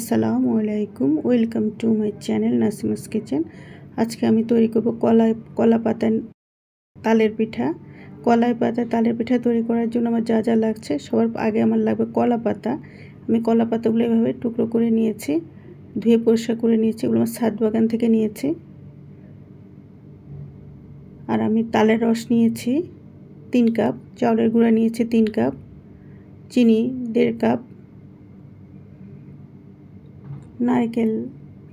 আসসালামু আলাইকুম, welcome to my channel Nasima's kitchen. আজকে আমি তৈরি করব কলা পাতা তালের পিঠা। কলাই পাতা তালের পিঠা তৈরি করার জন্য আমার যা যা লাগছে, সবার আগে আমার লাগবে কলা পাতা। আমি কলা পাতাগুলো এভাবে টুকরো করে নিয়েছি, ধুয়ে পরিষ্কার করে নিয়েছি। এগুলো আমার ছাদ বাগান থেকে নিয়েছি। আর আমি তালের রস নিয়েছি 3 কাপ, চাউলের গুঁড়া নিয়েছি 3 কাপ, চিনি 1.5 কাপ, নারকেল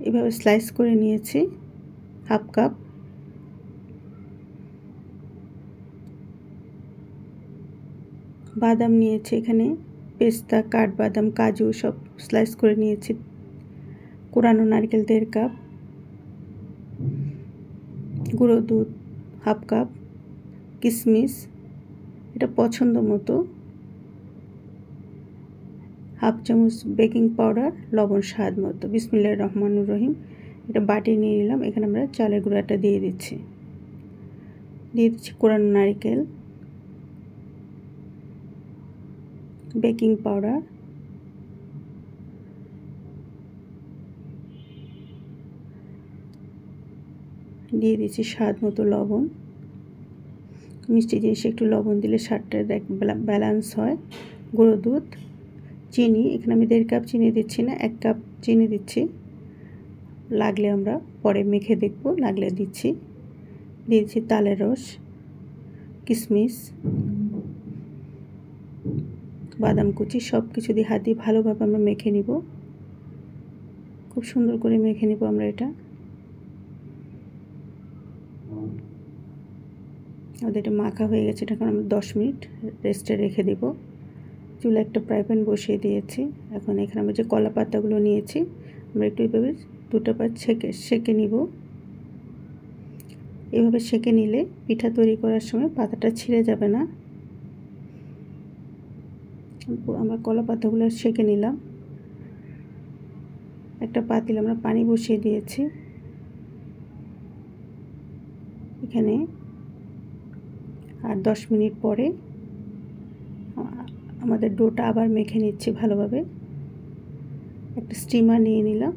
এভাবে স্লাইস করে নিয়েছি 1/2 কাপ, বাদাম নিয়েছি এখানে পেস্তা, কাঠবাদাম, কাজু সব স্লাইস করে নিয়েছি, কোরানো নারকেল 1.5 কাপ, গুঁড়ো দুধ 1/2 কাপ, কিশমিশ এটা পছন্দ মতো, 1/2 চামচ বেকিং পাউডার, লবণ স্বাদ মতো। বিসমিল্লাহির রহমানির রহিম। এটা বাটি নিয়ে নিলাম। এখানে আমরা চালের গুঁড়াটা দিয়ে দিচ্ছি কোরানো নারকেল, বেকিং পাউডার, দিয়ে দিচ্ছি স্বাদ মতো লবণ। মিষ্টি জিনিসে একটু লবণ দিলে স্বাদটা ব্যালেন্স হয়। গুঁড়ো দুধ, চিনি এখানে আমি 1.5 কাপ চিনি দিচ্ছি না, 1 কাপ চিনি দিচ্ছি। লাগলে আমরা পরে মেখে দেখব, লাগলে দিচ্ছি। দিয়েছি তালের রস, কিশমিশ, বাদাম কুচি সব কিছু দিয়ে হাত দিয়ে ভালোভাবে আমরা মেখে নিব। খুব সুন্দর করে মেখে নিব আমরা এটা। আমাদের এটা মাখা হয়ে গেছে। এটা আমরা 10 মিনিট রেস্টে রেখে দেব। চুলা একটা ফ্রাই প্যান বসিয়ে দিয়েছি। এখন এখানে আমরা যে কলা পাতাগুলো নিয়েছি, আমরা একটু এভাবে 2টা পাত সেকে নিব। এভাবে সেকে নিলে পিঠা তৈরি করার সময় পাতাটা ছিঁড়ে যাবে না। আমরা কলা পাতাগুলো সেকে নিলাম। একটা পাতিলে আমরা পানি বসিয়ে দিয়েছি। এখানে আর 10 মিনিট পরে আমাদের ডোটা আবার মেখে নিচ্ছি ভালোভাবে। একটা স্টিমার নিয়ে নিলাম।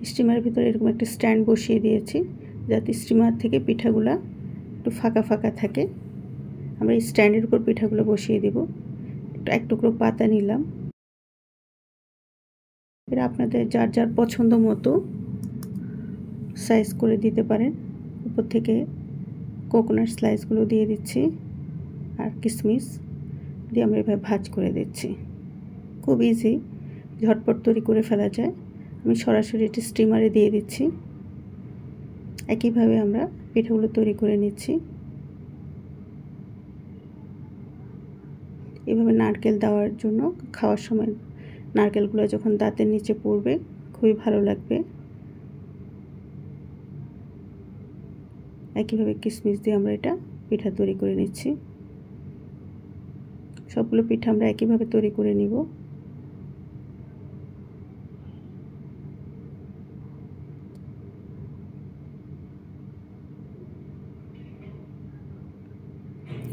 স্টিমারের ভিতরে এরকম একটা স্ট্যান্ড বসিয়ে দিয়েছি, যাতে স্টিমার থেকে পিঠাগুলো একটু ফাঁকা ফাঁকা থাকে। আমরা এই স্ট্যান্ডের উপর পিঠাগুলো বসিয়ে দেব। এক টুকরো পাতা নিলাম। এটা আপনাদের যার যার পছন্দ মতো সাইজ করে দিতে পারেন। উপর থেকে কোকোনাট স্লাইসগুলো দিয়ে দিচ্ছি আর কিশমিশ দিয়ে আমরা এভাবে ভাঁজ করে দিচ্ছি। খুব ইজি, ঝটপট তৈরি করে ফেলা যায়। আমি সরাসরি এটি স্টিমারে দিয়ে দিচ্ছি। একইভাবে আমরা পিঠাগুলো তৈরি করে নিচ্ছি। এভাবে নারকেল দেওয়ার জন্য খাওয়ার সময় নারকেলগুলো যখন দাঁতের নিচে পড়বে খুবই ভালো লাগবে। একইভাবে কিশমিশ দিয়ে আমরা এটা পিঠা তৈরি করে নিচ্ছি। সবগুলো পিঠা আমরা একইভাবে তৈরি করে নিব।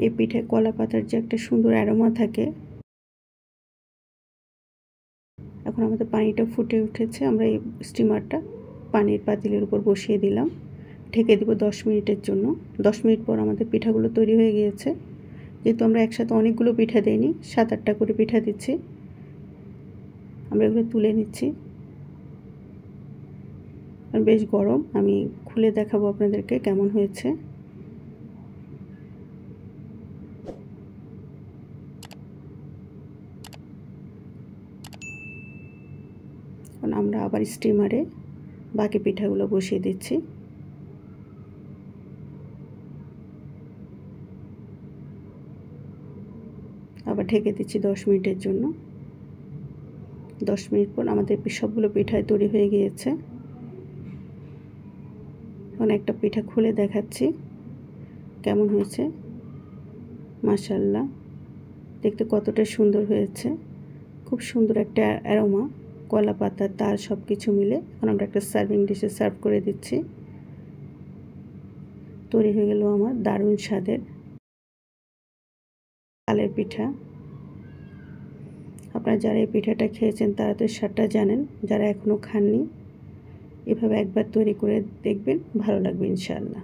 এই পিঠে কলা পাতার যে একটা সুন্দর অ্যারোমা থাকে। এখন আমাদের পানিটা ফুটে উঠেছে। আমরা এই স্টিমারটা পানির পাতিলের উপর বসিয়ে দিলাম, ঢেকে দিব 10 মিনিটের জন্য। 10 মিনিট পর আমাদের পিঠাগুলো তৈরি হয়ে গিয়েছে। যেহেতু আমরা একসাথে অনেকগুলো পিঠা দেইনি, 7-8টা করে পিঠা দিচ্ছি, আমরা এগুলো তুলে নিচ্ছি। বেশ গরম, আমি খুলে দেখাবো আপনাদেরকে কেমন হয়েছে। এখন আমরা আবার স্টিমারে বাকি পিঠাগুলো বসিয়ে দিচ্ছি। আবার ঢেকে দিচ্ছি 10 মিনিটের জন্য। 10 মিনিট পর আমাদের সবগুলো পিঠায় তৈরি হয়ে গিয়েছে। এখন একটা পিঠা খুলে দেখাচ্ছি কেমন হয়েছে। মাশাআল্লাহ, দেখতে কতটা সুন্দর হয়েছে। খুব সুন্দর একটা অ্যারোমা, কলা পাতা, তাল সব কিছু মিলে। এখন আমরা একটা সার্ভিং ডিশে সার্ভ করে দিচ্ছি। তৈরি হয়ে গেল আমার দারুণ স্বাদের তালের পিঠা। আপনারা যারা এই পিঠাটা খেয়েছেন তারা তো স্বাদটা জানেন, যারা এখনও খাননি এভাবে একবার তৈরি করে দেখবেন, ভালো লাগবে ইনশাআল্লাহ।